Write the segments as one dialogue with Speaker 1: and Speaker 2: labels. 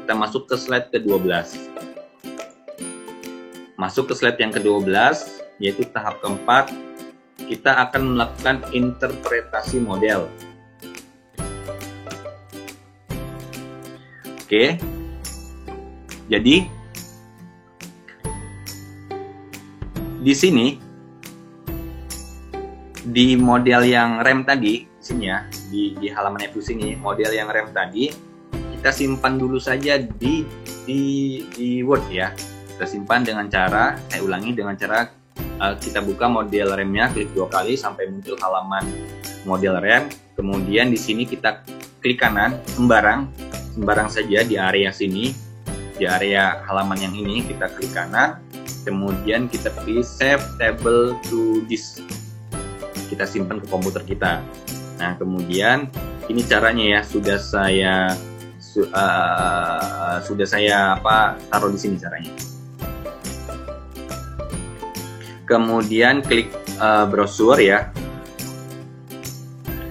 Speaker 1: kita masuk ke slide ke-12. Masuk ke slide yang ke-12, yaitu tahap keempat, kita akan melakukan interpretasi model. Oke, jadi di sini di model yang rem tadi, sini ya, di halaman FU sini, model yang rem tadi kita simpan dulu saja di Word ya. Kita simpan dengan cara, saya ulangi, dengan cara kita buka model remnya, klik 2 kali sampai muncul halaman model rem. Kemudian di sini kita klik kanan, sembarang saja di area sini, di area halaman yang ini kita klik kanan. Kemudian kita pilih Save Table to Disk. Kita simpan ke komputer kita. Nah, kemudian ini caranya ya, sudah saya taruh di sini caranya. Kemudian klik browser ya.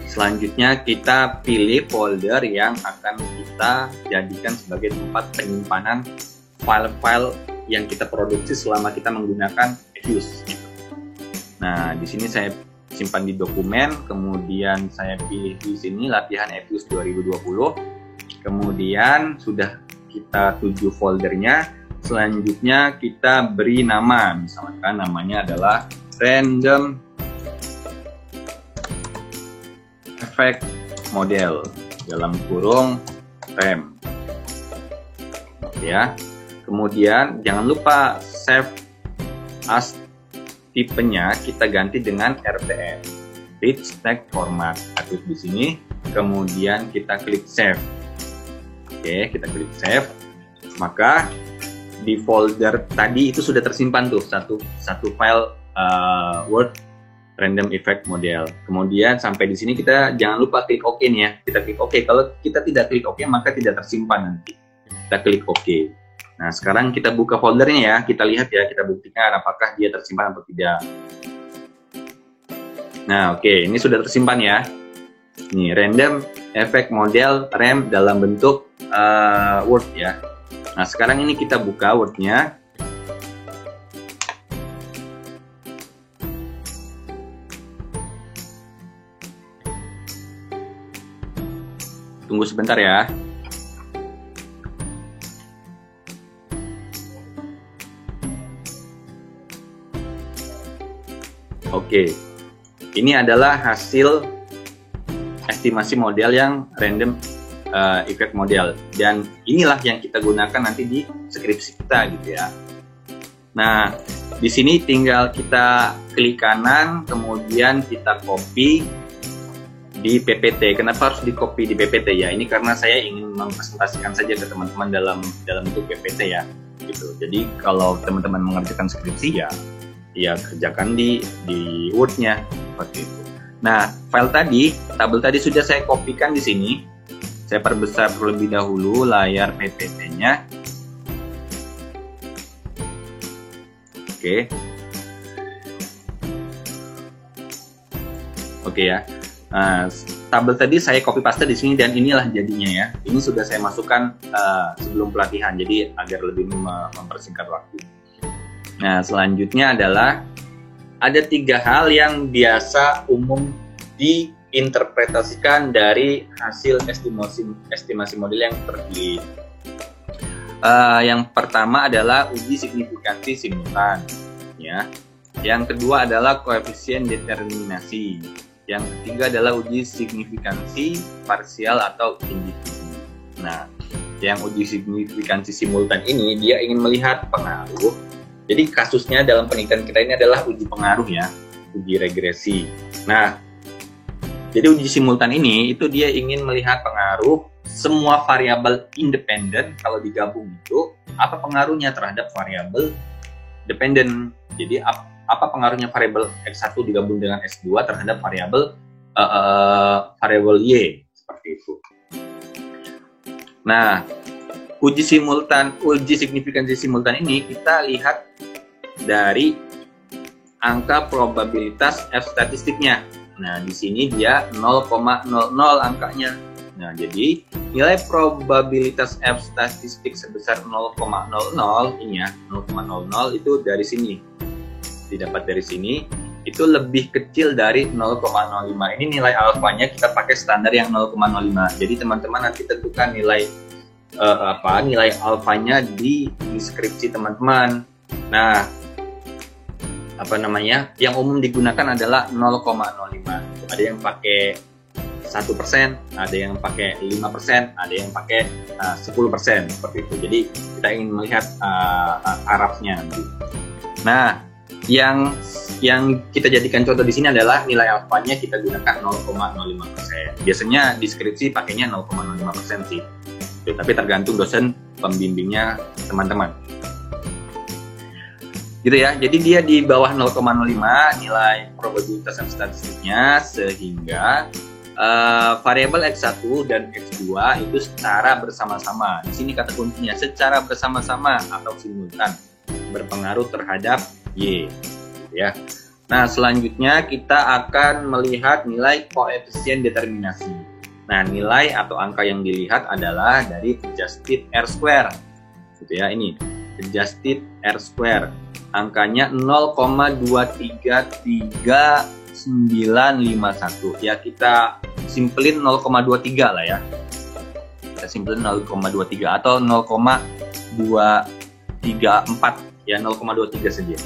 Speaker 1: Selanjutnya kita pilih folder yang akan kita jadikan sebagai tempat penyimpanan file-file yang kita produksi selama kita menggunakan Fuse. Nah, di sini saya simpan di dokumen, kemudian saya pilih di sini latihan Fuse 2020. Kemudian sudah kita tuju foldernya. Selanjutnya kita beri nama, misalkan namanya adalah Random Effect Model dalam kurung rem. Oke ya. Kemudian jangan lupa save as, tipenya kita ganti dengan RTF, Rich Text Format. Aktif di sini. Kemudian kita klik save. Oke, kita klik save. Maka di folder tadi itu sudah tersimpan tuh satu file Word Random Effect Model. Kemudian sampai di sini kita jangan lupa klik OK nih ya. Kita klik OK. Kalau kita tidak klik OK maka tidak tersimpan nanti. Kita klik OK. Nah, sekarang kita buka foldernya ya. Kita lihat ya, kita buktikan apakah dia tersimpan atau tidak. Nah, oke, ini sudah tersimpan ya. Ini Random Effect Model rem dalam bentuk Word ya. Nah, sekarang ini kita buka Word-nya. Tunggu sebentar ya. Oke, ini adalah hasil estimasi model yang random effect model, dan inilah yang kita gunakan nanti di skripsi kita gitu ya. Nah, di sini tinggal kita klik kanan, kemudian kita copy di PPT. Kenapa harus di copy di PPT ya? Ini karena saya ingin mempresentasikan saja ke teman-teman dalam bentuk PPT ya, gitu. Jadi kalau teman-teman mengerjakan skripsi ya kerjakan di Word-nya seperti itu. Nah, tabel tadi sudah saya kopikan di sini. Saya perbesar terlebih dahulu layar PPT-nya. Oke ya. Nah, tabel tadi saya copy paste di sini dan inilah jadinya ya. Ini sudah saya masukkan sebelum pelatihan, jadi agar lebih mempersingkat waktu. Nah, selanjutnya adalah ada 3 hal yang biasa umum diinterpretasikan dari hasil estimasi model yang terpilih. Yang pertama adalah uji signifikansi simultan, ya. Yang kedua adalah koefisien determinasi. Yang ketiga adalah uji signifikansi parsial atau individu. Nah, yang uji signifikansi simultan ini dia ingin melihat pengaruh. Jadi kasusnya dalam penelitian kita ini adalah uji pengaruh ya, uji regresi. Nah, jadi uji simultan ini itu dia ingin melihat pengaruh semua variabel independen kalau digabung itu apa pengaruhnya terhadap variabel dependen. Jadi apa pengaruhnya variabel X1 digabung dengan X2 terhadap variabel Y seperti itu. Nah, uji signifikansi simultan ini kita lihat dari angka probabilitas F statistiknya. Nah, di sini dia 0,00 angkanya. Nah, jadi nilai probabilitas F statistik sebesar 0,00 ini ya, 0,00 itu dari sini, didapat dari sini, itu lebih kecil dari 0,05. Ini nilai alfanya kita pakai standar yang 0,05. Jadi teman-teman nanti tentukan nilai nilai alfanya di deskripsi teman-teman. Nah, yang umum digunakan adalah 0,05. Ada yang pakai 1%, ada yang pakai 5%, ada yang pakai 10%, seperti itu. Jadi kita ingin melihat arafnya nanti. Nah, yang kita jadikan contoh di sini adalah nilai alfanya kita gunakan 0,05%. Biasanya deskripsi pakainya 0,05% sih. Tapi tergantung dosen pembimbingnya teman-teman. Gitu ya. Jadi dia di bawah 0,05 nilai probabilitas statistiknya, sehingga variabel X1 dan X2 itu secara bersama-sama. Di sini kata kuncinya secara bersama-sama atau simultan berpengaruh terhadap Y, ya. Nah, selanjutnya kita akan melihat nilai koefisien determinasi. Nah, nilai atau angka yang dilihat adalah dari adjusted R-square. Gitu ya, ini adjusted R-square. Angkanya 0,233 951. Ya, kita simpelin 0,23 lah ya. Kita simpelin 0,23 atau 0,234 ya, 0,23 saja.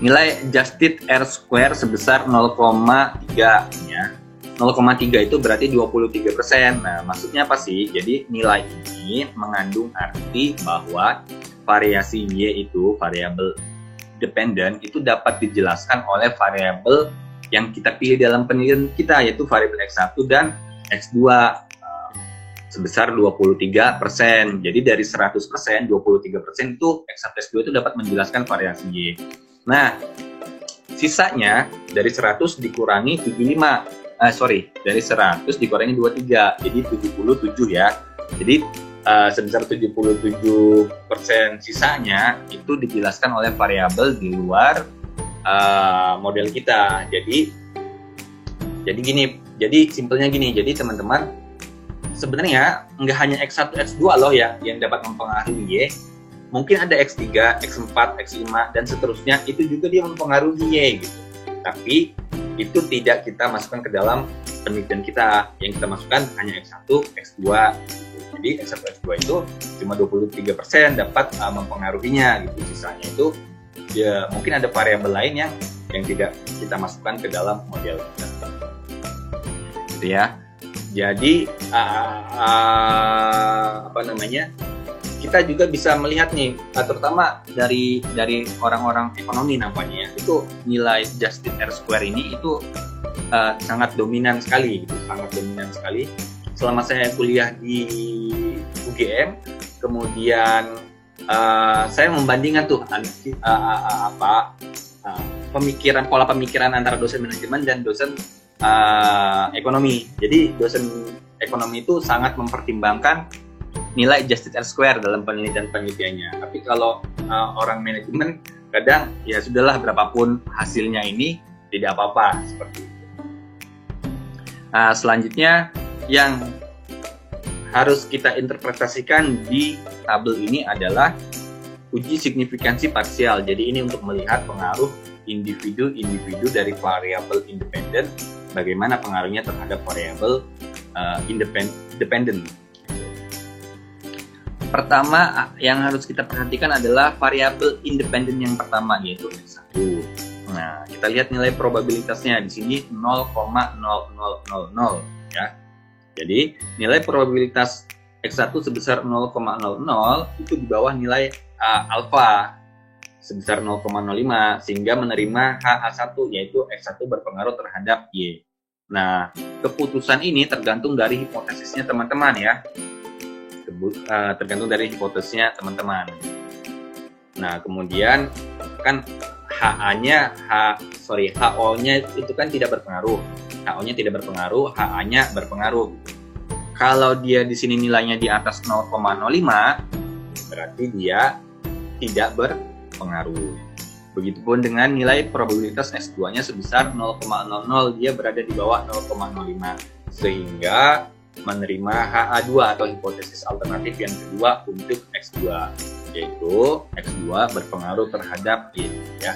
Speaker 1: Nilai adjusted R-square sebesar 0,3 ya. 0,3 itu berarti 23%. Nah, maksudnya apa sih? Jadi nilai ini mengandung arti bahwa variasi Y itu, variabel dependent, itu dapat dijelaskan oleh variabel yang kita pilih dalam penelitian kita, yaitu variabel X1 dan X2 sebesar 23%. Jadi dari 100%, 23% itu X1 X2 itu dapat menjelaskan variasi Y. Nah, sisanya dari 100 dikurangi 75. Dari 100 dikurangi 23, jadi 77 ya. Jadi sebesar 77% sisanya itu dijelaskan oleh variabel di luar model kita. Jadi simpelnya gini. Jadi teman-teman, sebenarnya nggak hanya X1, X2 loh yang dapat mempengaruhi Y. Mungkin ada X3, X4, X5 dan seterusnya, itu juga dia mempengaruhi Y gitu. Tapi itu tidak kita masukkan ke dalam penelitian kita. Yang kita masukkan hanya X1, X2. Jadi X1, X2 itu cuma 23% dapat mempengaruhinya gitu. Sisanya itu ya mungkin ada variabel lain yang tidak kita masukkan ke dalam model kita. Gitu ya. Jadi kita juga bisa melihat nih, terutama dari orang-orang ekonomi nampaknya ya, itu nilai adjusted R-square ini itu sangat dominan sekali gitu, sangat dominan sekali. Selama saya kuliah di UGM, kemudian saya membandingkan tuh pola pemikiran antara dosen manajemen dan dosen ekonomi. Jadi dosen ekonomi itu sangat mempertimbangkan nilai adjusted R-square dalam penelitiannya. Tapi kalau orang manajemen kadang ya sudahlah, berapapun hasilnya ini tidak apa-apa, seperti itu. Nah, selanjutnya yang harus kita interpretasikan di tabel ini adalah uji signifikansi parsial. Jadi ini untuk melihat pengaruh individu-individu dari variabel independen, bagaimana pengaruhnya terhadap variabel dependent. Pertama yang harus kita perhatikan adalah variabel independen yang pertama, yaitu X1. Nah, kita lihat nilai probabilitasnya di sini 0,0000 ya. Jadi nilai probabilitas X1 sebesar 0,00 itu di bawah nilai alfa sebesar 0,05, sehingga menerima HA1, yaitu X1 berpengaruh terhadap Y. Nah, keputusan ini tergantung dari hipotesisnya teman-teman ya. Tergantung dari hipotesisnya teman-teman. Nah, kemudian kan HO-nya itu kan tidak berpengaruh. HO-nya tidak berpengaruh, HA-nya berpengaruh. Kalau dia di sini nilainya di atas 0,05, berarti dia tidak berpengaruh. Begitupun dengan nilai probabilitas S2-nya sebesar 0,00, dia berada di bawah 0,05. Sehingga menerima HA2 atau hipotesis alternatif yang kedua untuk X2, yaitu X2 berpengaruh terhadap Y, ya.